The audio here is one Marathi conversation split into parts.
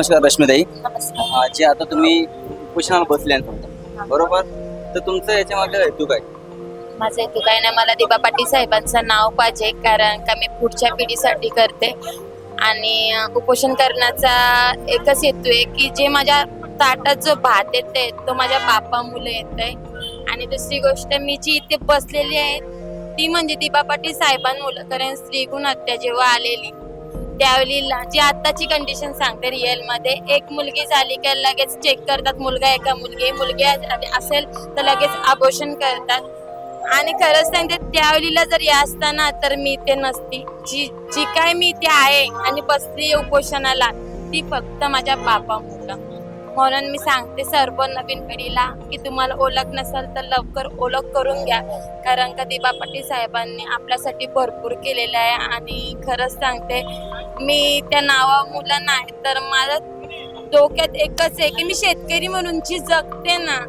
नमस्कार रश्मीताई. नमस्कार. जे आता तुम्ही उपोषणाला बसले समजा, बरोबर, तर तुमचं याच्यामध्ये हेतू काय? माझं हेतू काय नाही, मला दिबा पाटील साहेबांचं नाव पाहिजे, कारण का मी पुढच्या पिढीसाठी करते आणि उपोषण करण्याचा एकच हेतू आहे की जे माझ्या ताटात जो भात येते तो माझ्या बापामुळे येतंय. आणि दुसरी गोष्ट, मी जी इथे बसलेली आहे ती म्हणजे दिबा पाटील साहेबांमुळे. कारण स्त्रीगुण हत्या जेव्हा आलेली त्यावेळेला जी आताची कंडिशन सांगते रिअल मध्ये, एक मुलगी झाली की लगेच चेक करतात मुलगा आहे का, मुलगी असेल तर लगेच अबॉर्शन करतात. आणि खरंच सांगते त्यावेळेला जर या असताना तर मी इथे नसती. जी काय मी इथे आहे आणि बसली उपोषणाला ती फक्त माझ्या बापामुळं. म्हणून मी सांगते सर्व नवीन पिढीला की तुम्हाला ओळख नसेल तर लवकर ओळख करून घ्या, कारण का दिबा पाटील साहेबांनी आपल्यासाठी भरपूर केलेलं आहे. आणि खरंच सांगते मी त्या नावामुळं नाही तर माझ्या डोक्यात एकच आहे की मी शेतकरी म्हणून जी जगते ना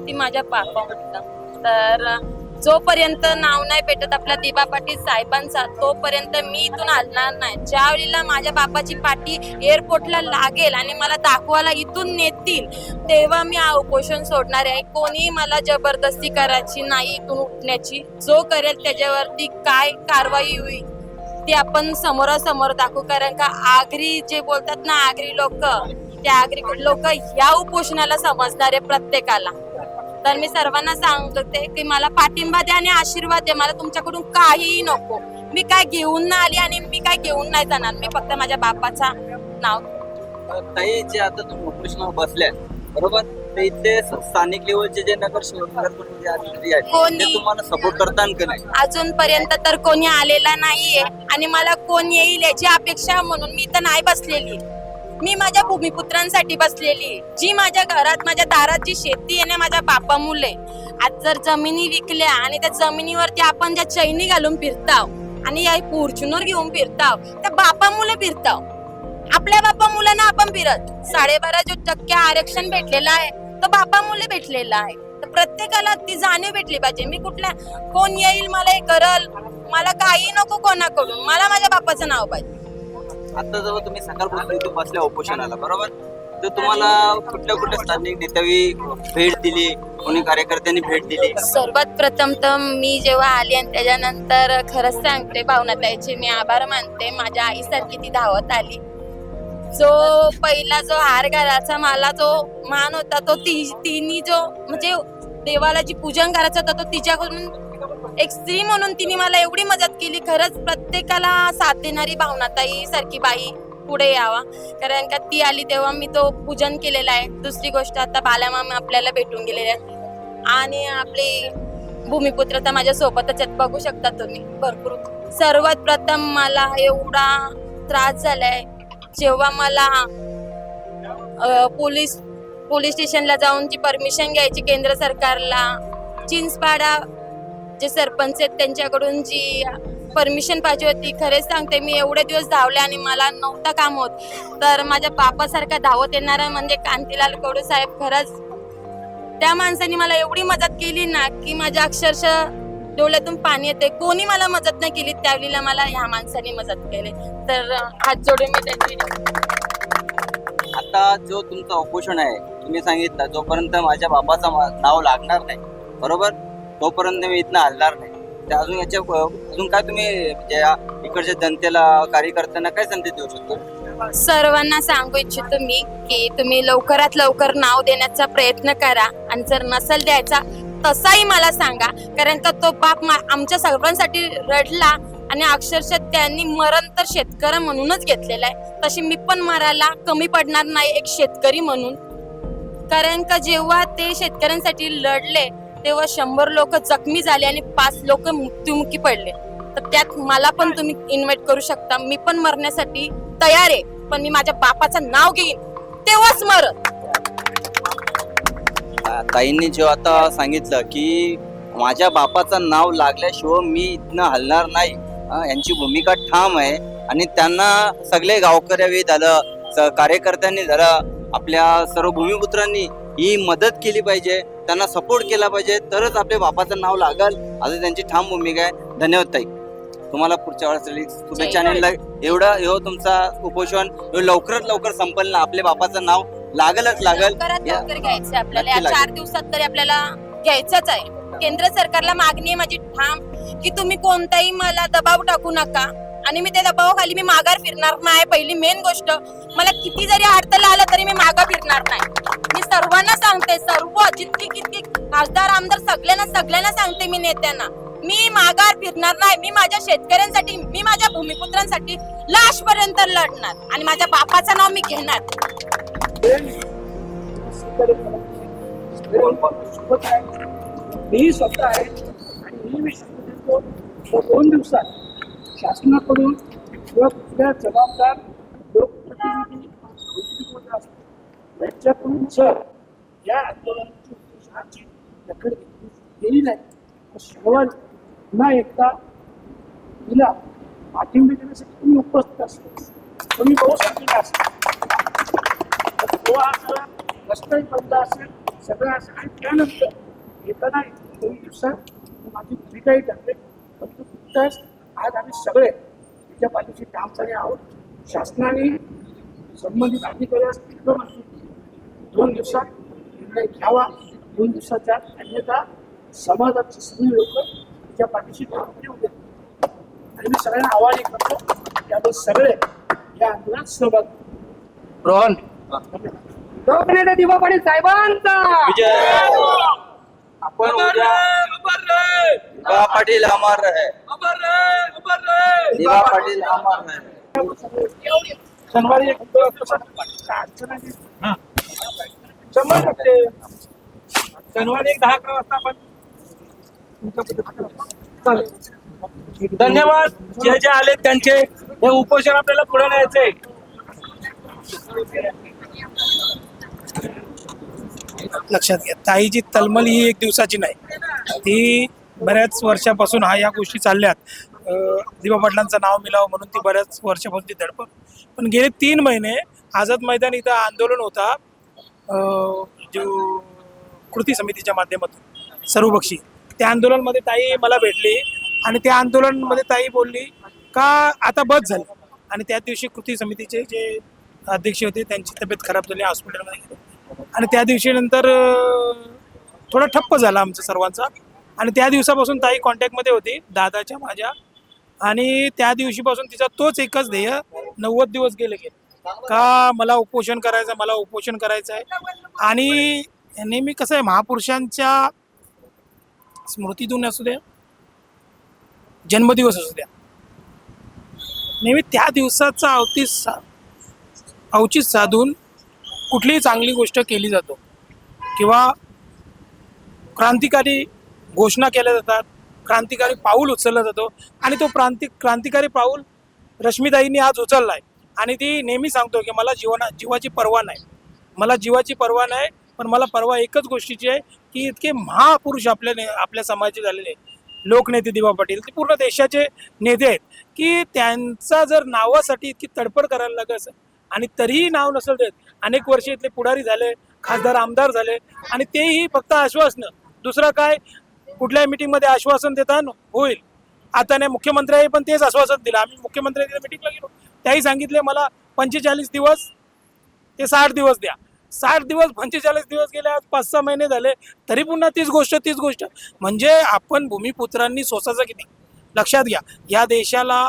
ती माझ्या बापामुळं. तर जोपर्यंत नाव नाही भेटत आपल्या दिबा पाटील साहेबांचा तोपर्यंत मी इथून हलणार नाही. ज्या वेळेला माझ्या बापाची पाठी एअरपोर्टला लागेल आणि मला दाखवायला इथून नेतील तेव्हा मी हा उपोषण सोडणार आहे. कोणी मला जबरदस्ती करायची नाही इथून उठण्याची. जो करेल त्याच्यावरती काय कारवाई होईल ते आपण समोरासमोर दाखवू, कारण का आगरी जे बोलतात ना आगरी लोक, त्या आगरी लोक या उपोषणाला समजणार आहे प्रत्येकाला. तर मी सर्वांना सांगते की मला पाठिंबा द्या आणि आशीर्वाद द्या. मला तुमच्याकडून काहीही नको. मी काय घेऊन नाही आली आणि मी काय घेऊन नाही जाणार. मी फक्त माझ्या बापाचा नाव. ताई, जे आता तुम्ही उपोषणाला बसल्या बरोबर, तर इथले स्थानिक लेवलचे जे नगरसेवक अधिकारी आहेत कोणी- ते तुम्हाला सपोर्ट करतात का नाही? अजूनपर्यंत तर कोणी आलेला नाहीये आणि मला कोण येईल याची अपेक्षा म्हणून मी इथं नाही बसलेली. मी माझ्या भूमिपुत्रांसाठी बसलेली, जी माझ्या घरात माझ्या दारात जी शेती आहे ना माझ्या बापामुळे. आज जर जमिनी विकल्या आणि त्या जमिनीवरती आपण ज्या चैनी घालून फिरताव आणि या फॉर्च्युनर घेऊन फिरताव त्या बापामुळे फिरताव. आपल्या बापामुळे ना आपण फिरत. 12.5% आरक्षण भेटलेलं आहे तर बापामुळे भेटलेलं आहे. तर प्रत्येकाला ती जाणीव भेटली पाहिजे. मी कुठल्या कोण येईल मला हे करल, मला काही नको कोणाकडून, मला माझ्या बापाचं नाव पाहिजे. आता जेव्हा तुम्ही सकाळपासून इथे बसल्या उपोषणाला बरोबर, तर तुम्हाला कुठल्या स्थानिक नेत्यांनी भेट दिली, कोणी कार्यकर्त्यांनी भेट दिली? सर्वात प्रथम तर मी जेव्हा आली आणि त्याच्यानंतर खरंच सांगते भावनाताईचे मी आभार मानते. माझ्या आईसारखी ती धावत आली. जो पहिला जो हार घालायचा मला जो मान होता तो तिने जो म्हणजे देवाला जी पूजन करायचं होतं तो तिच्याकडून एक स्त्री म्हणून तिने मला एवढी मदत केली. खरंच प्रत्येकाला साथ देणारी भावनाताई सारखी बाई पुढे यावा, कारण का ती आली तेव्हा मी तो पूजन केलेला आहे. दुसरी गोष्ट, आता बालामामा आपल्याला भेटून गेलेले आहेत आणि आपली भूमिपुत्र तर माझ्या सोबतच आहेत, बघू शकता तुम्ही भरपूर. सर्वात प्रथम मला एवढा त्रास झालाय जेव्हा मला पोलीस स्टेशनला जाऊन जी परमिशन घ्यायची केंद्र सरकारला, चिंचपाडा जे सरपंच आहेत त्यांच्याकडून जी परमिशन पाहिजे होती. खरेच सांगते मी एवढे दिवस धावले आणि मला नव्हता काम होत, तर माझ्या बापासारखा धावत येणारा म्हणजे कांतीलाल कडू साहेब. खरंच त्या माणसाने मला एवढी मदत केली ना की माझ्या अक्षरशः डोळ्यातून पाणी येते. कोणी मला मदत नाही केली त्यावेळेला मला ह्या माणसाने मदत केली. तर हात जोडून मी त्यांची. आता जो तुमचं उपोषण आहे तुम्ही सांगितलं जोपर्यंत माझ्या बाबाचं नाव लागणार नाही बरोबर, तोपर्यंत मी इथनं हलणार नाही. तर अजून काय तुम्ही म्हणजे इकडच्या जनतेला कार्यकर्त्यांना काय संदेश देऊ शकतो? सर्वांना सांगू इच्छितो मी की तुम्ही लवकरात लवकर नाव देण्याचा प्रयत्न करा आणि जर नसेल द्यायचा तसाही मला सांगा, कारण का तो बाप आमच्या सर्वांसाठी रडला आणि अक्षरशः त्यांनी मरण तर शेतकरी म्हणूनच घेतलेलं आहे. तशी मी पण मरायला कमी पडणार नाही एक शेतकरी म्हणून, कारण का जेव्हा ते शेतकऱ्यांसाठी लढले तेव्हा 100 लोक जखमी झाले आणि 5 लोक मृत्युमुखी पडले. तर त्यात मला पण तुम्ही इन्व्हाइट करू शकता. मी पण मरण्यासाठी तयार आहे, पण मी माझ्या बापाचं नाव घेईन तेव्हाच मरत. ताईंनी जेव्हा आता सांगितलं की माझ्या बापाचं नाव लागल्याशिवाय मी इथनं हलणार नाही, यांची भूमिका ठाम आहे. आणि त्यांना सगळे गावकऱ्यावी झालं, कार्यकर्त्यांनी झालं, आपल्या सर्व भूमिपुत्रांनी ही मदत केली पाहिजे, त्यांना सपोर्ट केला पाहिजे, तरच आपल्या बापाचं नाव लागल, असं त्यांची ठाम भूमिका आहे. धन्यवाद ताई. तुम्हाला पुढच्या वेळेस शुभेच्छा. जय आणि एवढं तुमचा उपोषण लवकरात लवकर संपल ना, आपल्या बापाचं नाव लागलच लागल. लवकरात या- लवकर घ्यायचं आपल्याला, या नक्की 4 दिवसात तरी आपल्याला घ्यायचंच आहे. केंद्र सरकारला मागणी आहे माझी ठाम की तुम्ही कोणताही मला दबाव टाकू नका, आणि मी त्या दबावाखाली मी माघार फिरणार नाही. पहिली मेन गोष्ट, मला किती जरी अडथळ आलं तरी मी माघार फिरणार नाही. मी सर्वांना सांगते, सर्व जितकी किती खासदार आमदार सगळ्यांना सांगते, मी नेत्यांना, मी माघार फिरणार नाही. मी माझ्या शेतकऱ्यांसाठी, मी माझ्या भूमिपुत्रांसाठी लाशपर्यंत लढणार आणि माझ्या बापाचं नाव मी घेणार. मी स्वतः आहे आणि मी सांगतो 2 दिवसात शासनाकडून किंवा कुठल्या जबाबदार लोकप्रतिनिधी यांच्याकडून जर या आंदोलनाची उद्देशाची दखल घेतली गेली नाही तर शनिवारी पुन्हा एकदा तिला पाठिंबा देण्यासाठी तुम्ही उपस्थित असेल, तुम्ही बहुसंख्येने असेल, तो हा सगळा रस्ताही बंद असेल, सगळं असेल. आणि त्यानंतर येताना 2 दिवसात माझी भूमिकाही ठरते. परंतु नुकताच आज आम्ही सगळे त्याच्या पाठीशी ठामपणे आहोत. शासनाने संबंधित अधिकारी असतील किंवा नसतील, 2 दिवसात निर्णय घ्यावा. 2 दिवसाच्या अन्यथा समाजाची सगळी लोक त्याच्या पाठीशी ठामपणे उभे आहेत. आणि मी सगळ्यांना आवाहन करतो की आपण सगळे या आंदोलनात सहभाग घेऊ. रोहन लोकनेते दिवा पाटील साहेबांचा आपण उद्या दिवा पाटील अमर रहे, दिवा पाटील अमर रहे. शनिवारी एक अडचण आहे. 100% शनिवारी 10-11 वाजता आपण चालेल. धन्यवाद. जे जे आले त्यांचे हे उपोषण आपल्याला पुढे न्यायचंय. लक्षात घ्या, ताईची तलमल ही 1 दिवसाची नाही, ती बऱ्याच वर्षापासून या गोष्टी चालल्यात. दिवा पाटलांचं नाव मिळावं म्हणून ती बऱ्याच वर्षापासून ती धडपड. पण गेले 3 महिने आझाद मैदान इथं आंदोलन होता, जो कृती समितीच्या माध्यमातून सर्वपक्षी. त्या आंदोलनामध्ये ताई मला भेटली आणि त्या आंदोलनामध्ये ताई बोलली का आता बस झाली. आणि त्या दिवशी कृती समितीचे जे अध्यक्ष होते त्यांची तब्येत खराब झाली, हॉस्पिटलमध्ये गेले. आणि त्या दिवशी नंतर थोडा ठप्प झाला आमचा सर्वांचा. आणि त्या दिवसापासून ताई कॉन्टॅक्टमध्ये होती दादाच्या माझ्या, आणि त्या दिवशीपासून तिचा तोच एकच ध्येय 90 दिवस गेले का मला उपोषण करायचं आहे. आणि नेहमी कसं आहे, महापुरुषांच्या स्मृतीतून असू द्या, जन्मदिवस असू द्या, नेहमी त्या दिवसाचा औचित साधून कुठलीही चांगली गोष्ट केली जातो किंवा क्रांतिकारी घोषणा केल्या जातात, क्रांतिकारी पाऊल उचलला जातो. आणि तो क्रांतिकारी पाऊल रश्मीताईंनी आज उचलला आहे. आणि ती नेहमी सांगतो की मला जीवाची पर्वा नाही, पण मला पर्वा एकच गोष्टीची आहे की इतके महापुरुष आपल्या समाजाचे झालेले लोकनेते दिवा पाटील, ते पूर्ण देशाचे नेते आहेत, की त्यांचा जर नावासाठी इतकी तडफड करायला लागत असेल आणि तरीही नाव नसेल देत. अनेक वर्ष इथले पुढारी झाले, खासदार आमदार झाले, आणि तेही फक्त आश्वासनं, दुसरं काय, कुठल्याही मीटिंगमध्ये आश्वासन देतात होईल. आता नाही, मुख्यमंत्र्यांनी पण तेच आश्वासन दिलं. आम्ही मुख्यमंत्र्यांच्या मीटिंगला गेलो, त्याही सांगितले मला 45 दिवस ते 60 दिवस द्या. 60 दिवस 45 दिवस गेले, आज 5-6 महिने झाले, तरी पुन्हा तीच गोष्ट. म्हणजे आपण भूमिपुत्रांनी सोसायचं किती. लक्षात घ्या, या देशाला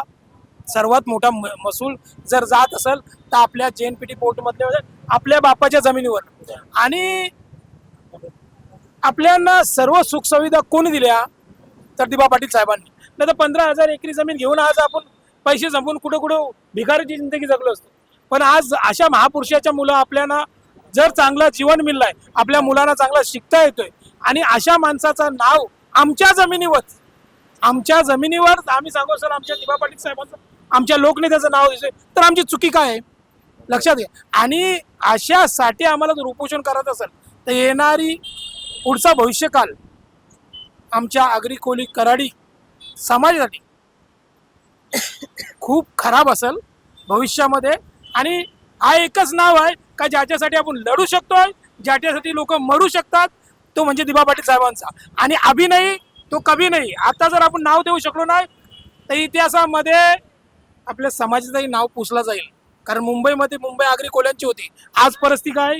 सर्वात मोठा महसूल जर जात असेल तर आपल्या JNPT पोर्टमधल्या आपल्या बापाच्या जमिनीवर. आणि आपल्याला सर्व सुखसुविधा कोणी दिल्या तर दिवा पाटील साहेबांनी. नाही तर 15,000 एकरी जमीन घेऊन आज आपण पैसे संपून कुठं भिकारीची जिंदगी जगलो असतो. पण आज अशा महापुरुषाच्या मुलं आपल्याला जर चांगलं जीवन मिळलंय, आपल्या मुलांना चांगला शिकता येतोय, आणि अशा माणसाचं नाव आमच्या जमिनीवर आम्ही सांगू सर, आमच्या दिवा पाटील साहेबांचं, आमच्या लोकनेत्याचं नाव दिसतंय, तर आमची चुकी काय आहे लक्षात घ्या. आणि अशासाठी आम्हाला जर उपोषण करायचं असेल तर येणारी पुढचा भविष्यकाल आमच्या आगरी कोळी कराडी समाजासाठी खूप खराब असेल भविष्यामध्ये. आणि हा एकच नाव आहे का ज्याच्यासाठी आपण लढू शकतोय, ज्याच्यासाठी लोक मरू शकतात, तो म्हणजे दिवा पाटील साहेबांचा. आणि अभिनय तो कभी नाही. आता जर आपण नाव देऊ शकलो नाही तर इतिहासामध्ये आपल्या समाजाचंही नाव पुसलं जाईल. कारण मुंबईमध्ये मुंबई आगरी कोल्यांची होती. आज परिस्थिती काय,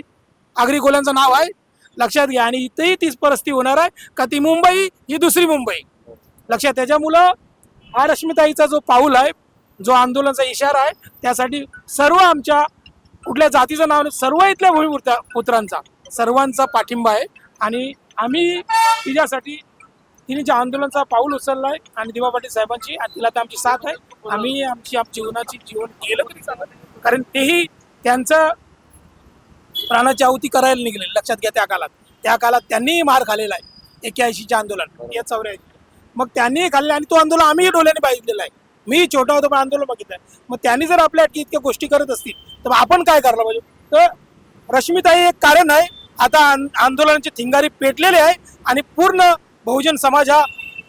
आगरी कोल्यांचं नाव आहे, लक्षात घ्या. आणि इथेही तीच परिस्थिती होणार आहे का ती मुंबई ही दुसरी मुंबई, लक्षात. त्याच्यामुळं हा रश्मिताईचा जो पाऊल आहे, जो आंदोलनाचा इशारा आहे, त्यासाठी सर्व आमच्या कुठल्या जातीचं नाव नाही, सर्व इथल्या भूमिपुत्रांचा सर्वांचा पाठिंबा आहे. आणि आम्ही तिच्यासाठी, तिने ज्या आंदोलनाचा पाऊल उचलला आहे आणि दिवा पाटील साहेबांची, आणि तिला तर आमची साथ आहे. आम्ही आमची जीवन केलं तरी चालत, कारण तेही त्यांचं प्राणाची आहुती करायला निघाले, लक्षात घ्या. त्या काळात त्यांनीही मार खाल्लेला आहे. 81चे आंदोलन, या 84, मग त्यांनीही खाल्ले आणि तो आंदोलन आम्ही डोळ्याने बघितलेला आहे. मी छोटा होतो पण आंदोलन बघितलंय. मग त्यांनी जर आपल्या इतक्या गोष्टी करत असतील तर आपण काय करायला पाहिजे. तर रश्मिताई एक कारण आहे. आता आंदोलनाचे थिंगारी पेटलेले आहे आणि पूर्ण बहुजन समाज हा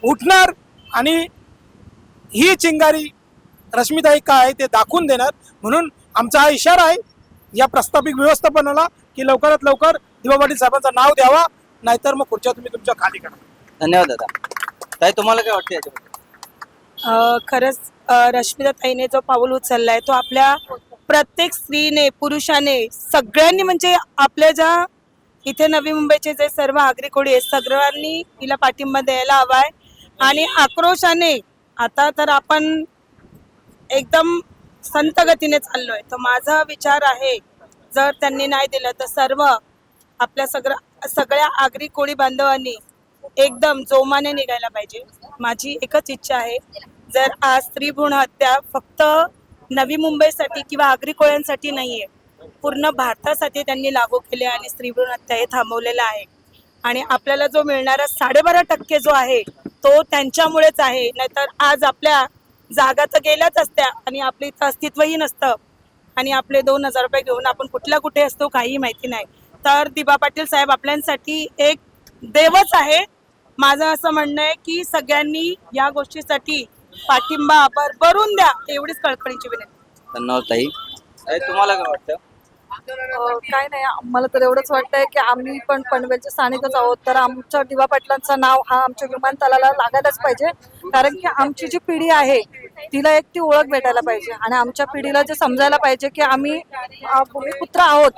उठणार आणि ही चिंगारी रश्मिताई काय आहे ते दाखवून देणार. म्हणून आमचा हा इशारा आहे या प्रस्थापित व्यवस्थापनाला की लवकरात लवकर दिवा पाटील साहेबांचं नाव द्यावा, नाहीतर मग खुर्च्या तुम्ही तुमच्या खाली करा. धन्यवाद दादा. ताई, तुम्हाला काय वाटतं याच्याबद्दल? खरंच रश्मिताताईने जो पाऊल उचललाय तो आपल्या प्रत्येक स्त्रीने, पुरुषाने, सगळ्यांनी, म्हणजे आपल्या ज्या इथे नवी मुंबईचे जे सर्व आगरी कोळी आहेत सर्वांनी तिला पाठिंबा द्यायला हवाय. आणि आक्रोशाने आता तर आपण एकदम संत गतीने चाललोय. तर माझा विचार आहे जर त्यांनी नाही दिलं तर सर्व आपल्या सगळ्या आगरी कोळी बांधवांनी एकदम जोमाने निघायला पाहिजे. माझी एकच इच्छा आहे, जर आज स्त्री भ्रूण हत्या फक्त नवी मुंबईसाठी किंवा आगरी कोळ्यांसाठी नाहीये, पूर्ण भारतासाठी त्यांनी लागू केले आणि स्त्री भ्रूण हत्या हे थांबवलेलं आहे. आणि आपल्याला जो मिळणारा 12.5% जो आहे तो त्यांच्यामुळेच आहे. नाहीतर आज आपल्या जागा तर गेल्याच असत्या आणि आपलं इथं अस्तित्वही नसतं आणि आपले 2,000 रुपये घेऊन आपण कुठे असतो काही माहिती नाही. तर दिबा पाटील साहेब आपल्यासाठी एक देवच आहे. माझं असं म्हणणं आहे की सगळ्यांनी या गोष्टीसाठी पाठिंबा भरभरून द्या, एवढीच कळकळीची विनंती. धन्यवाद ताई. ताई, तुम्हाला काय वाटतं? काय नाही, आम्हाला तर एवढंच वाटतंय की आम्ही पण पनवेलचे स्थानिकच आहोत, तर आमच्या दिवा पाटलांचं नाव हा आमच्या विमानतळाला लागायलाच पाहिजे. कारण की आमची जी पिढी आहे तिला एक ती ओळख भेटायला पाहिजे आणि आमच्या पिढीला जे समजायला पाहिजे की आम्ही भूमिपुत्र आहोत.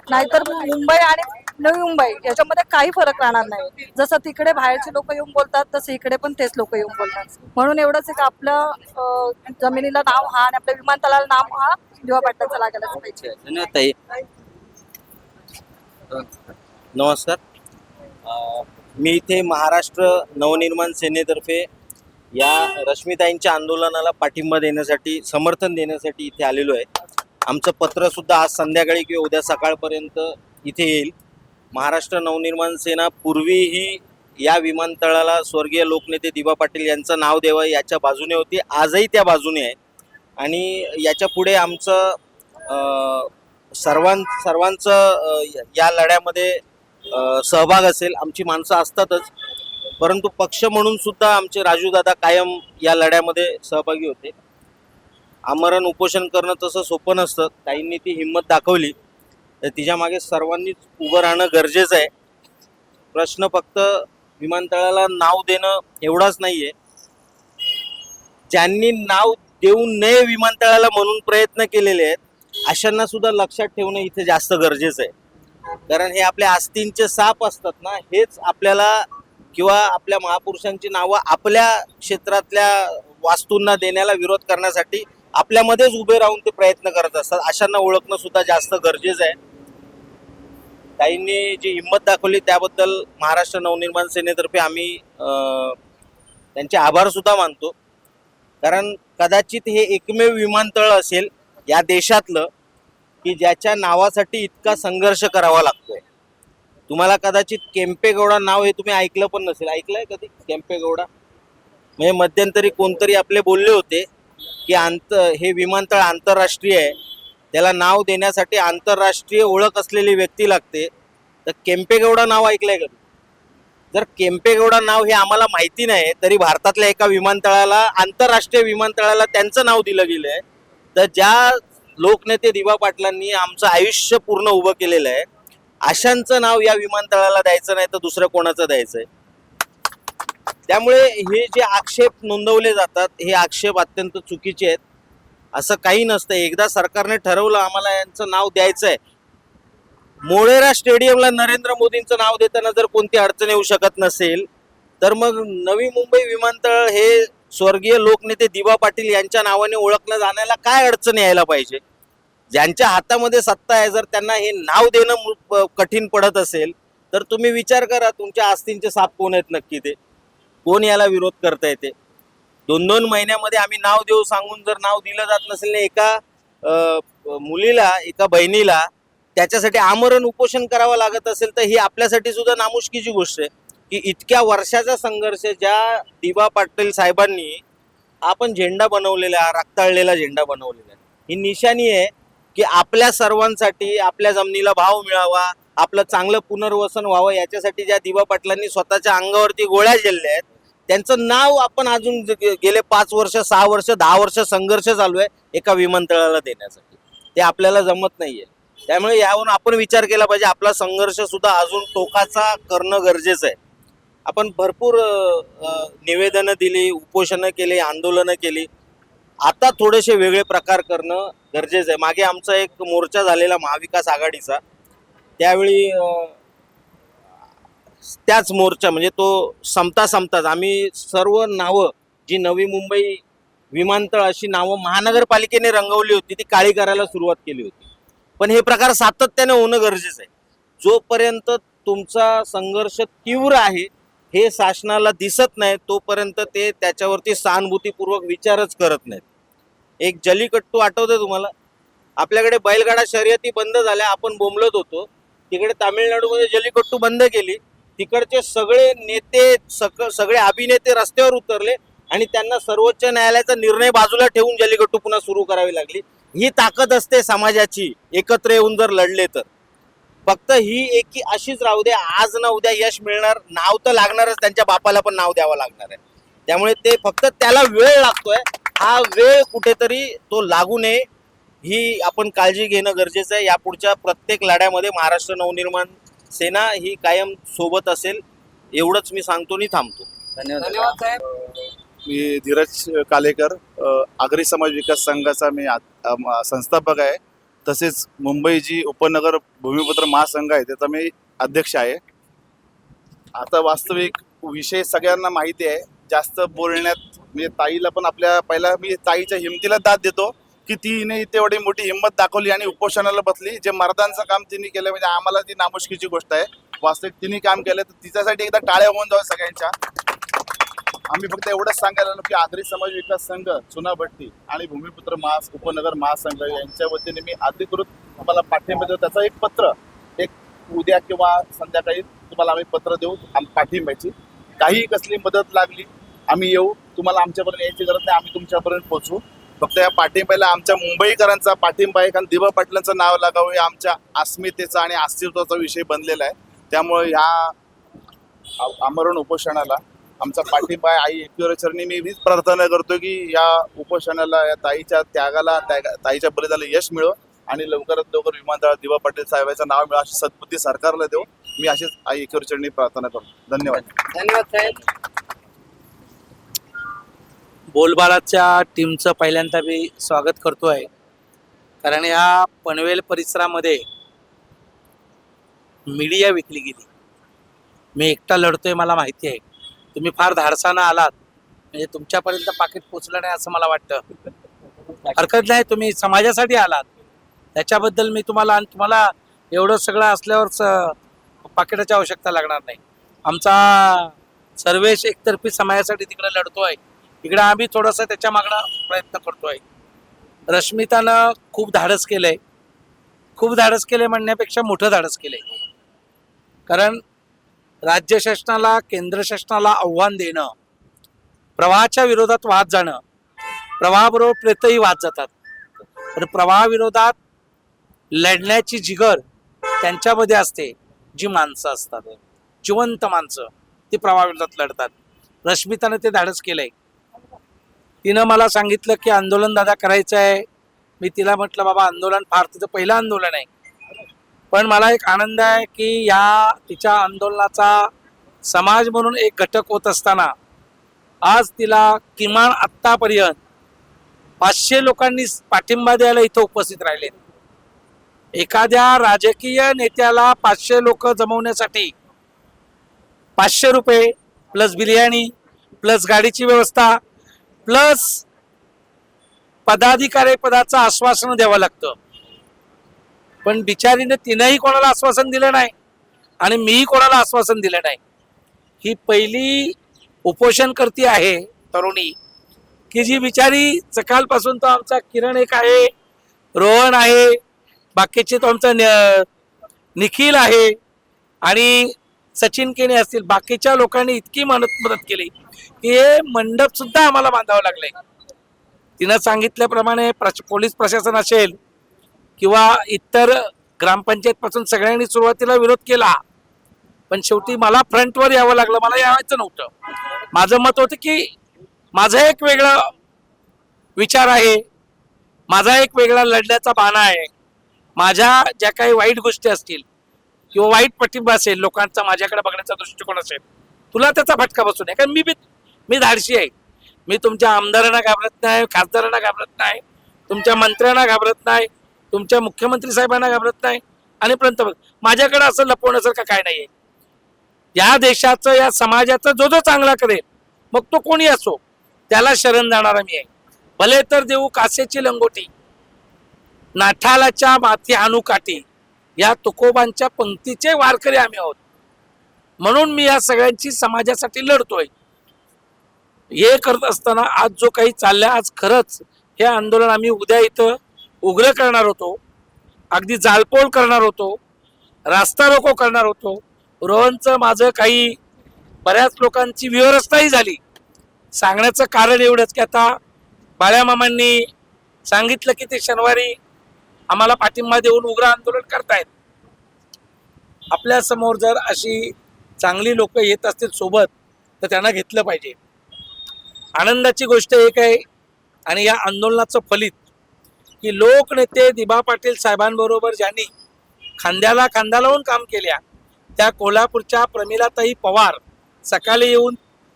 नाहीतर मुंबई आणि नवी मुंबई याच्यामध्ये काही फरक राहणार नाही. जसं तिकडे बाहेरचे लोक येऊन बोलतात तसं इकडे पण तेच लोक येऊन बोलतात. म्हणून एवढंच आहे की आपलं जमिनीला नाव हा आणि आपल्या विमानतळाला नाव हा दिवा पाटलांचा लागायलाच पाहिजे. धन्यवाद ताई. नमस्कार. मी इथे महाराष्ट्र नवनिर्माण सेनेतर्फे या रश्मिताईंच्या आंदोलनाला पाठिंबा देण्यासाठी, समर्थन देण्यासाठी इथे आलेलो आहे. आमचं पत्र सुद्धा आज संध्याकाळी किंवा उद्या सकाळपर्यंत इथे येईल. महाराष्ट्र नवनिर्माण सेना पूर्वीही या विमानतळाला स्वर्गीय लोकनेते दिबा पाटील यांचं नाव द्यावं याच्या बाजूने होती, आजही त्या बाजूने आहे. आणि याच्या पुढे आमचं सर्वांचं या लढ्यामध्ये सहभाग असेल. आमची माणसं असतातच, परंतु पक्ष म्हणून सुद्धा आमचे राजूदादा कायम या लढ्यामध्ये सहभागी होते. आमरण उपोषण करणं तसं सोपं नसतं. ताईंनी ती हिंमत दाखवली, तर तिच्या मागे सर्वांनीच उभं राहणं गरजेचं आहे. प्रश्न फक्त विमानतळाला नाव देणं एवढाच नाहीये. ज्यांनी नाव देऊ नये विमानतळाला म्हणून प्रयत्न केलेले आहेत अशांना सुद्धा लक्षात ठेवणं इथे जास्त गरजेचं आहे. कारण हे आपल्या आस्थींचे साप असतात ना, हेच आपल्याला किंवा आपल्या महापुरुषांची नावं आपल्या क्षेत्रातल्या वास्तूंना देण्याला विरोध करण्यासाठी आपल्यामध्येच उभे राहून ते प्रयत्न करत असतात. अशांना ओळखणं सुद्धा जास्त गरजेचं आहे. ताईंनी जी हिंमत दाखवली त्याबद्दल महाराष्ट्र नवनिर्माण सेनेतर्फे आम्ही त्यांचे आभार सुद्धा मानतो. कारण कदाचित हे एकमेव विमानतळ असेल या देशातलं की ज्याच्या नावासाठी इतका संघर्ष करावा लागतोय. तुम्हाला कदाचित केम्पेगौडा नाव हे तुम्ही ऐकलं पण नसेल. ऐकलंय कधी केम्पेगौडा? म्हणजे मध्यंतरी कोणतरी आपले बोलले होते की हे विमानतळ आंतरराष्ट्रीय आहे, त्याला नाव देण्यासाठी आंतरराष्ट्रीय ओळख असलेली व्यक्ती लागते. तर केम्पेगौडा नाव ऐकलंय कधी? जर केम्पेगौडा नाव हे आम्हाला माहिती नाही तरी भारतातल्या एका विमानतळाला, आंतरराष्ट्रीय विमानतळाला त्यांचं नाव दिलं गेलं आहे. तर ज्या लोकनेते दिबा पाटलांनी आमचं आयुष्य पूर्ण उभं केलेलं आहे अशांचं नाव या विमानतळाला द्यायचं नाही तर दुसरं कोणाचं द्यायचंय? त्यामुळे हे जे आक्षेप नोंदवले जातात हे आक्षेप अत्यंत चुकीचे आहेत. असं काही नसतं. एकदा सरकारने ठरवलं आम्हाला यांचं नाव द्यायचं आहे, मोढेरा स्टेडियमला नरेंद्र मोदींचं नाव देताना जर कोणती अडचण येऊ शकत नसेल तर मग नवी मुंबई विमानतळ हे स्वर्गीय लोकनेते दिबा पाटील यांच्या नावाने ओळखलं जाण्याला काय अडचण यायला पाहिजे? ज्यांच्या हातामध्ये सत्ता आहे जर त्यांना हे नाव देणं कठीण पडत असेल तर तुम्ही विचार करा तुमच्या आस्तींचे साप कोण आहेत नक्की, ते कोण याला विरोध करता येते? 2-2 महिन्यामध्ये आम्ही नाव देऊ सांगून जर नाव दिलं जात नसेल ना एका मुलीला, एका बहिणीला त्याच्यासाठी आमरण उपोषण करावं लागत असेल तर ही आपल्यासाठी सुद्धा नामुष्कीची गोष्ट आहे की इतक्या वर्षाचा संघर्ष ज्या दिबा पाटील साहेबांनी आपण झेंडा बनवलेला, रक्ताळलेला झेंडा बनवलेला आहे, ही निशाणी आहे की आपल्या सर्वांसाठी आपल्या जमिनीला भाव मिळावा, आपलं चांगलं पुनर्वसन व्हावं, याच्यासाठी ज्या दिबा पाटलांनी स्वतःच्या अंगावरती गोळ्या झेलल्या आहेत त्यांचं नाव आपण अजून गेले 5 वर्ष, 6 वर्ष, 10 वर्ष संघर्ष चालू आहे एका विमानतळाला देण्यासाठी. ते आपल्याला जमत नाहीये. त्यामुळे यावरून आपण विचार केला पाहिजे, आपला संघर्ष सुद्धा अजून टोकाचा करणं गरजेचं आहे. आपण भरपूर निवेदनं दिली, उपोषणं केली, आंदोलनं केली. आता थोडेसे वेगळे प्रकार करणं गरजेचं आहे. मागे आमचा एक मोर्चा झालेला महाविकास आघाडीचा, त्यावेळी त्याच मोर्चा म्हणजे तो संपताच आम्ही सर्व नावं जी नवी मुंबई विमानतळ अशी नावं महानगरपालिकेने रंगवली होती ती काळी करायला सुरुवात केली होती. पण हे प्रकार सातत्याने होणं गरजेचं आहे. जोपर्यंत तुमचा संघर्ष तीव्र आहे हे शासनाला दिसत नाही तोपर्यंत ते त्याच्यावरती सहानुभूतीपूर्वक विचारच करत नाहीत. एक जल्लीकट्टू आठवतं तुम्हाला? आपल्याकडे बैलगाडा शर्यती बंद झाल्या, आपण बोंबलत होतो. तिकडे तामिळनाडूमध्ये जल्लीकट्टू बंद केली. तिकडचे सगळे नेते, सगळे अभिनेते रस्त्यावर उतरले आणि त्यांना सर्वोच्च न्यायालयाचा निर्णय बाजूला ठेवून जल्लीकट्टू पुन्हा सुरू करावी लागली. ही ताकद असते समाजाची, एकत्र येऊन जर लढले तर. फक्त ही एकी अशीच राहू दे, आज ना उद्या यश मिळणार, नाव तर लागणारच, त्यांच्या बापाला पण नाव द्यावं लागणार आहे. त्यामुळे ते फक्त त्याला वेळ लागतोय, हा वेळ कुठेतरी तो लागू नये ही आपण काळजी घेणं गरजेचं आहे. यापुढच्या प्रत्येक लढ्यामध्ये महाराष्ट्र नवनिर्माण सेना ही कायम सोबत असेल एवढंच मी सांगतो आणि थांबतो. धन्यवाद साहेब. मी धीरज कालेकर, आगरी समाज विकास संघाचा मी संस्थापक आहे. तसेच मुंबई जी उपनगर भूमिपुत्र महासंघ आहे त्याचा मी अध्यक्ष आहे. आता वास्तविक विषय सगळ्यांना माहिती आहे. जास्त बोलण्यात म्हणजे ताईला पण आपल्या पहिला मी ताईच्या हिमतीला दाद देतो की तिने तेवढी मोठी हिंमत दाखवली आणि उपोषणाला बसली. जे मर्दांचं काम तिने केलं म्हणजे आम्हाला ती नामुष्कीची गोष्ट आहे. वास्तविक तिने काम केलं तर तिच्यासाठी एकदा टाळ्या होऊन जावं सगळ्यांच्या. आम्ही फक्त एवढंच सांगायला आलो की आगरी समाज विकास संघ, चुनाभट्टी आणि भूमिपुत्र उपनगर महासंघ यांच्या वतीने मी अधिकृत तुम्हाला पाठिंबा देतो. त्याचं एक पत्र एक उद्या किंवा संध्याकाळी तुम्हाला आम्ही पत्र देऊ पाठिंब्याची. काही कसली मदत लागली आम्ही येऊ. तुम्हाला आमच्यापर्यंत यायची गरज नाही, आम्ही तुमच्यापर्यंत पोहोचू. फक्त या पाठिंब्याला आमच्या मुंबईकरांचा पाठिंबा आहे. कारण दिबा पाटलांचं नाव लागावं हे आमच्या अस्मितेचा आणि अस्तित्वाचा विषय बनलेला आहे. त्यामुळे ह्या आमरण उपोषणाला आमचा पाठिंबा आहे. आई एकविरा चरणी मी हीच प्रार्थना करतो की या उपोषणाला, या ताईच्या त्यागाला, ताईच्या बलिदानाला यश मिळो आणि लवकरात लवकर विमानतळात दिबा पाटील साहेबांचं नाव मिळो अशी सद्बुद्धी सरकारला देऊ. मी अशीच आई एकविरा चरणी प्रार्थना करतो. धन्यवाद साहेब. बोलबालाच्या टीमचं पहिल्यांदा मी स्वागत करतोय. कारण या पनवेल परिसरामध्ये मीडिया विकली गेली. मी एकटा लढतोय मला माहिती आहे. तुम्ही फार धाडसानं आलात म्हणजे तुमच्यापर्यंत पाकिट पोचलं नाही असं मला वाटतं. हरकत नाही, तुम्ही समाजासाठी आलात त्याच्याबद्दल मी तुम्हाला, आणि तुम्हाला एवढं सगळं असल्यावर पाकिटाची आवश्यकता लागणार नाही. आमचा सर्वेश एकतर्फी समाजासाठी तिकडे लढतोय, इकडे आम्ही थोडंसं त्याच्या मागणं प्रयत्न करतोय. रश्मितानं खूप धाडस केलंय. खूप धाडस केलंय म्हणण्यापेक्षा मोठं धाडस केलंय. कारण राज्य शासनाला, केंद्र शासनाला आव्हान देणं, प्रवाहाच्या विरोधात वाहत जाणं, प्रवाहाबरोबर प्रेतही वाहत जातात, पण प्रवाहाविरोधात लढण्याची जिगर त्यांच्यामध्ये असते. जी माणसं असतात, जिवंत माणसं, ती प्रवाहाविरोधात लढतात. रश्मितानं ते धाडस केलंय. तिनं मला सांगितलं की आंदोलन दादा करायचं आहे. मी तिला म्हटलं बाबा आंदोलन फार तुझं पहिलं आंदोलन आहे, पण मला एक आनंद आहे की या तिच्या आंदोलनाचा समाज म्हणून एक घटक होत असताना आज तिला किमान आत्तापर्यंत 500 लोकांनी पाठिंबा द्यायला इथं उपस्थित राहिलेत. एखाद्या राजकीय नेत्याला 500 लोक जमवण्यासाठी 500 रुपये प्लस बिर्याणी प्लस गाडीची व्यवस्था प्लस पदाधिकारी पदाचं आश्वासन द्यावं लागतं. पण बिचारीने तिनंही कोणाला आश्वासन दिलं नाही आणि मीही कोणाला आश्वासन दिलं नाही. ही पहिली उपोषणकर्ती आहे तरुणी की जी बिचारी सकाळपासून तो आमचा किरण एक आहे, रोहन आहे, बाकीचे तो आमचा निखिल आहे आणि सचिन केने असतील, बाकीच्या लोकांनी इतकी मदत केली की हे मंडप सुद्धा आम्हाला बांधावं लागले. तिनं सांगितल्याप्रमाणे पोलीस प्रशासन असेल किंवा इतर ग्रामपंचायत पासून सगळ्यांनी सुरुवातीला विरोध केला, पण शेवटी मला फ्रंटवर यावं लागलं. मला यायचं नव्हतं. माझं मत होतं की माझा एक वेगळा विचार आहे, माझा एक वेगळा लढण्याचा बाणा आहे. माझ्या ज्या काही वाईट गोष्टी असतील किंवा वाईट पाठिंबा असेल, लोकांचा माझ्याकडे बघण्याचा दृष्टिकोन असेल, तुला त्याचा फटका बसू नये. कारण मी धाडशी आहे. मी तुमच्या आमदारांना घाबरत नाही, खासदारांना घाबरत नाही, तुमच्या मंत्र्यांना घाबरत नाही, तुमच्या मुख्यमंत्री साहेबांना घाबरत नाही आणि पंतप्रधान. माझ्याकडे असं लपवण्यासारखं काय नाहीये. या देशाचं या समाजाचं जो चांगला करेल मग तो कोणी असो त्याला शरण जाणारा मी आहे. भले तर देऊ कासेची लंगोटी, नाठालाच्या माथी आणू काठी, या तुकोबांच्या पंक्तीचे वारकरी आम्ही आहोत. म्हणून मी या सगळ्यांची समाजासाठी लढतोय. हे करत असताना आज जो काही चाललंय, आज खरंच हे आंदोलन आम्ही उद्या इथं उग्र करणार होतो, अगदी जाळपोळ करणार होतो, रास्ता रोको करणार होतो. रोहनचं माझं काही बऱ्याच लोकांची विवरस्थाही झाली. सांगण्याचं कारण एवढंच की आता बाळ्यामामांनी सांगितलं की ते शनिवारी आम्हाला पाठिंबा देऊन उग्र आंदोलन करतायत. आपल्या समोर जर अशी चांगली लोक येत असतील सोबत तर त्यांना घेतलं पाहिजे. आनंदाची गोष्ट एक आहे आणि या आंदोलनाचं फलित की लोकनेते दिबा पाटील साहेबांबरोबर ज्यांनी खांद्याला खांदा लावून काम केल्या, त्या कोल्हापूरच्या प्रमिलाताई पवार सकाळी येऊन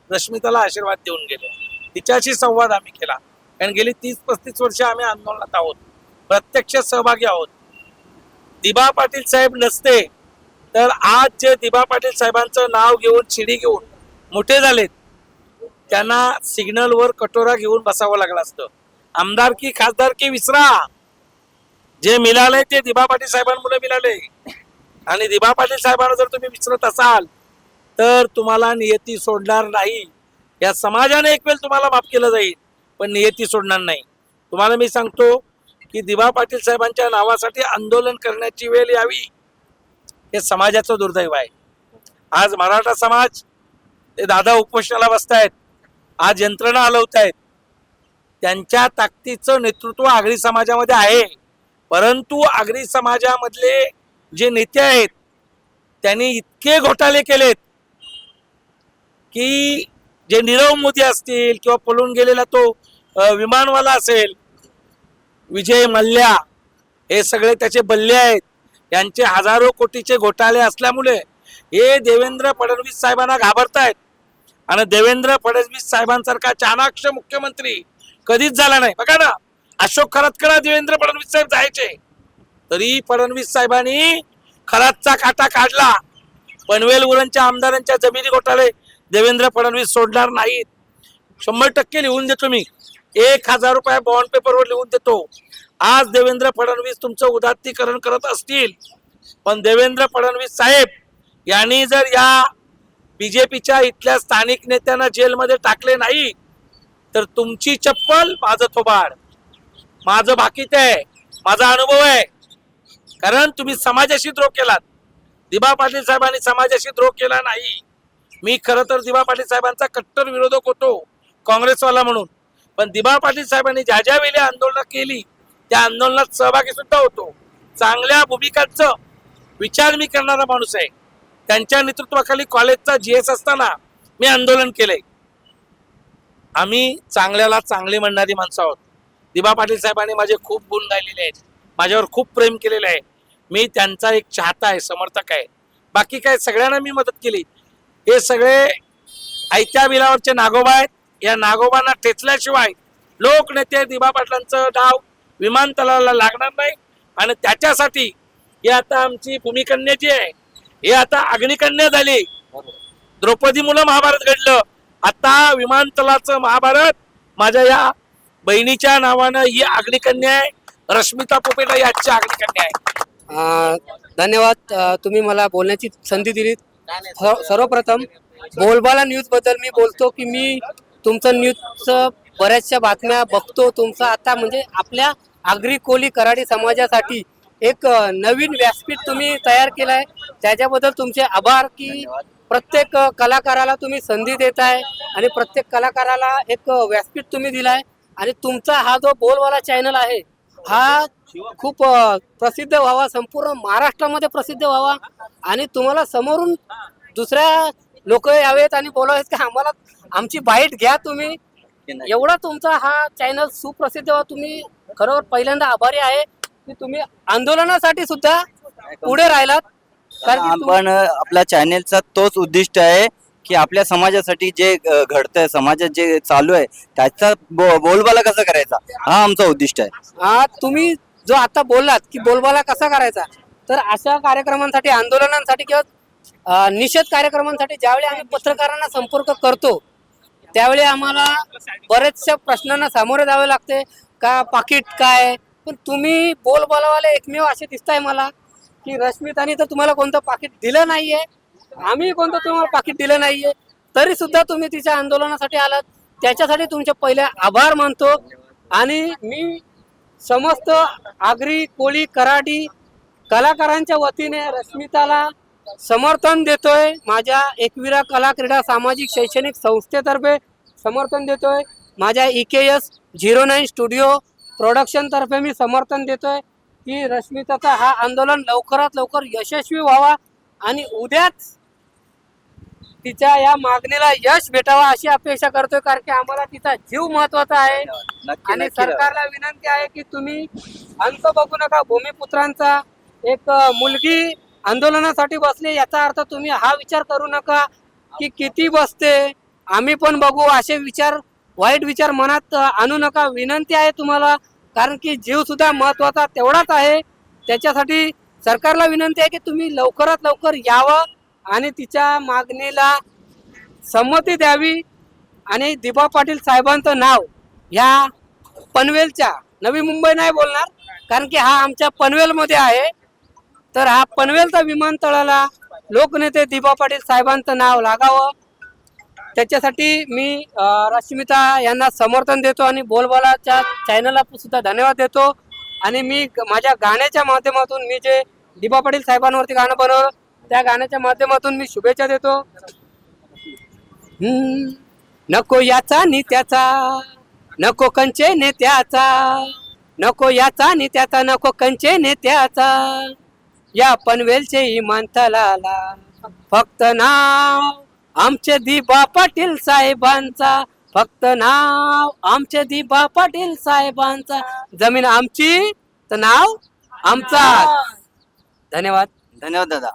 रश्मिताला आशीर्वाद देऊन गेले. तिच्याशी संवाद आम्ही केला. कारण गेली 30-35 वर्ष आम्ही आंदोलनात आहोत, प्रत्यक्ष सहभागी आहोत. दिबा पाटील साहेब नसते तर आज जे दिबा पाटील साहेबांचं नाव घेऊन शिडी घेऊन मोठे झालेत त्यांना सिग्नलवर कटोरा घेऊन बसावं लागलं असतं. आमदारकी खासदारकी विसरा. जे मिळाले ते दिबा पाटील साहेबांमुळे मिळाले आणि दिबा पाटील साहेबांना जर तुम्ही विसरत असाल तर तुम्हाला नियती सोडणार नाही. या समाजाने एक वेळ तुम्हाला माफ केलं जाईल पण नियती सोडणार नाही. तुम्हाला मी सांगतो की दिबा पाटील साहेबांच्या नावासाठी आंदोलन करण्याची वेळ यावी हे समाजाचं दुर्दैव आहे. आज मराठा समाज ते दादा उपोषणाला बसतायत, आज यंत्रणा हलवतायत. त्यांच्या ताकदीचं नेतृत्व आगरी समाजामध्ये आहे, परंतु आगरी समाजामधले जे नेते आहेत त्यांनी इतके घोटाळे केलेत की जे नीरव मोदी असतील किंवा पळून गेलेला तो विमानवाला असेल विजय मल्ल्या, हे सगळे त्याचे बल्ले आहेत. यांचे हजारो कोटीचे घोटाळे असल्यामुळे हे देवेंद्र फडणवीस साहेबांना घाबरतायत आणि देवेंद्र फडणवीस साहेबांसारखा चाणाक्ष मुख्यमंत्री कधीच झाला नाही. बघा ना, अशोक खरातकडे देवेंद्र फडणवीस साहेब जायचे तरी फडणवीस साहेबांनी खरातचा काटा काढला. पनवेल उरणच्या आमदारांच्या जमिनी घोटाळे देवेंद्र फडणवीस सोडणार नाहीत. 100% लिहून देतो मी, 1000 रुपये बॉन्ड पेपरवर लिहून देतो. आज देवेंद्र फडणवीस तुमचं उदात्तीकरण करत असतील पण देवेंद्र फडणवीस साहेब यांनी जर या बीजेपीच्या इथल्या स्थानिक नेत्यांना जेलमध्ये टाकले नाही तर तुमची चप्पल माझं थोबाड. माझं भाकीत आहे, माझा अनुभव आहे. कारण तुम्ही समाजाशी द्रोह केलात. दिबा पाटील साहेबांनी समाजाशी द्रोह केला नाही. मी खरं तर दिबा पाटील साहेबांचा कट्टर विरोधक होतो काँग्रेसवाला म्हणून, पण दिबा पाटील साहेबांनी ज्या ज्या वेळी आंदोलन केली त्या आंदोलनात सहभागी सुद्धा होतो. चांगल्या भूमिकांचं विचार मी करणारा माणूस आहे. त्यांच्या नेतृत्वाखाली कॉलेजचा GS असताना मी आंदोलन केलंय. आम्ही चांगल्याला चांगले म्हणणारी माणसं आहोत. दिबा पाटील साहेबांनी माझे खूप गुण गायलेले आहेत, माझ्यावर खूप प्रेम केलेलं आहे. मी त्यांचा एक चाहता आहे, समर्थक आहे. बाकी काय सगळ्यांना मी मदत केली. हे सगळे आयत्या बिलावरचे नागोबा आहेत. या नागोबांना टेचल्याशिवाय लोकनेते दिबा पाटलांचं नाव विमानतळाला लागणार नाही. आणि त्याच्यासाठी हे आता आमची भूमिकन्या जी आहे हे आता अग्निकन्या झाली. द्रौपदीमुळे महाभारत घडलं, आता विमानतळाचं महाभारत माझ्या या बहिणीच्या नावानं ही अग्निकन्या आहे. रश्मिता पोपेटा ही आजची अग्निकन्या आहे. धन्यवाद. तुम्ही मला बोलण्याची संधी दिली. सर्वप्रथम बोलबाला न्यूज बद्दल मी बोलतो की मी तुमचं न्यूजचं बऱ्याचशा बातम्या बघतो. तुमचं आता म्हणजे आपल्या आगरी कोली कराडी समाजासाठी एक नवीन व्यासपीठ तुम्ही तयार केलंय, त्याच्याबद्दल तुमचे आभार. की प्रत्येक कलाकाराला तुम्ही संधी देताय आणि प्रत्येक कलाकाराला एक व्यासपीठ तुम्ही दिलाय. आणि तुमचा हा जो बोलवाला चॅनल आहे हा खूप प्रसिद्ध व्हावा, संपूर्ण महाराष्ट्रामध्ये प्रसिद्ध व्हावा. आणि तुम्हाला समोरून दुसऱ्या लोक यावेत आणि बोलावेत की आम्हाला आमची बाईट घ्या तुम्ही. एवढा तुमचा हा चॅनल सुप्रसिद्ध व्हावा. तुम्ही खरोखर पहिल्यांदा आभारी आहे की तुम्ही आंदोलनासाठी सुद्धा पुढे राहिलात. कारण की आपण आपल्या चॅनेलचा तोच उद्दिष्ट आहे की आपल्या समाजासाठी जे घडतंय, समाजात जे चालू आहे त्याचा बोलबाला कसा करायचा, हा आमचा उद्दिष्ट आहे. हा तुम्ही जो आता बोललात की बोलबाला कसा करायचा, तर अशा कार्यक्रमांसाठी, आंदोलनांसाठी किंवा निषेध कार्यक्रमांसाठी ज्यावेळी आम्ही पत्रकारांना संपर्क करतो त्यावेळी आम्हाला बरेचशा प्रश्नांना सामोरे जावे लागते. का पाकिट काय, पण तुम्ही बोलबालावाले एकमेव असे दिसताय मला की रश्मितानी तर तुम्हाला कोणतं पाकिट दिलं नाहीये, आम्ही कोणतं तुम्हाला पाकिट दिलं नाहीये, तरी सुद्धा तुम्ही तिच्या आंदोलनासाठी आलात. त्याच्यासाठी तुमचे पहिले आभार मानतो. आणि मी समस्त आगरी कोळी कराडी कलाकारांच्या वतीने रश्मिताला समर्थन देतोय. माझ्या एकविरा कला क्रीडा सामाजिक शैक्षणिक संस्थेतर्फे समर्थन देतोय. माझ्या EKS 09 स्टुडिओ प्रोडक्शन तर्फे मी समर्थन देतोय की रश्मिताचा हा आंदोलन लवकरात लवकर यशस्वी व्हावा आणि उद्याच तिच्या या मागणीला यश भेटावा अशी अपेक्षा करतोय. कारण की आम्हाला तिचा जीव महत्वाचा आहे. आणि सरकारला विनंती आहे की तुम्ही अंत बघू नका. भूमिपुत्रांचा एक मुलगी आंदोलनासाठी बसली याचा अर्थ तुम्ही हा विचार करू नका की किती बसते आम्ही पण बघू, असे विचार, वाईट विचार मनात आणू नका. विनंती आहे तुम्हाला, कारण की जीव सुद्धा महत्वाचा तेवढाच आहे. त्याच्यासाठी सरकारला विनंती आहे की तुम्ही लवकरात लवकर यावं आणि तिच्या मागणीला संमती द्यावी. आणि दिबा पाटील साहेबांचं नाव ह्या पनवेलच्या, नवी मुंबई नाही बोलणार कारण की हा आमच्या पनवेलमध्ये आहे, तर हा पनवेलचा विमानतळाला लोकनेते दिबा पाटील साहेबांचं नाव लागावं. त्याच्यासाठी मी रश्मिता यांना समर्थन देतो आणि बोलबालाच्या चॅनलला सुद्धा धन्यवाद देतो. आणि मी माझ्या गाण्याच्या माध्यमातून, मी जे दिबा पाटील साहेबांवरती गाणं बनवलं त्या गाण्याच्या माध्यमातून मी शुभेच्छा देतो. नको याचा नि त्याचा, नको कंचे नेत्याचा, नको याचा नि त्याचा, नको कंचे नेत्याचा, या पनवेलचे इमानतळाला फक्त नाव आमचे दिबा पाटील साहेबांचा, फक्त नाव आमचे दिबा पाटील साहेबांचा, जमीन आमची तर नाव आमचा. धन्यवाद. धन्यवाद दादा.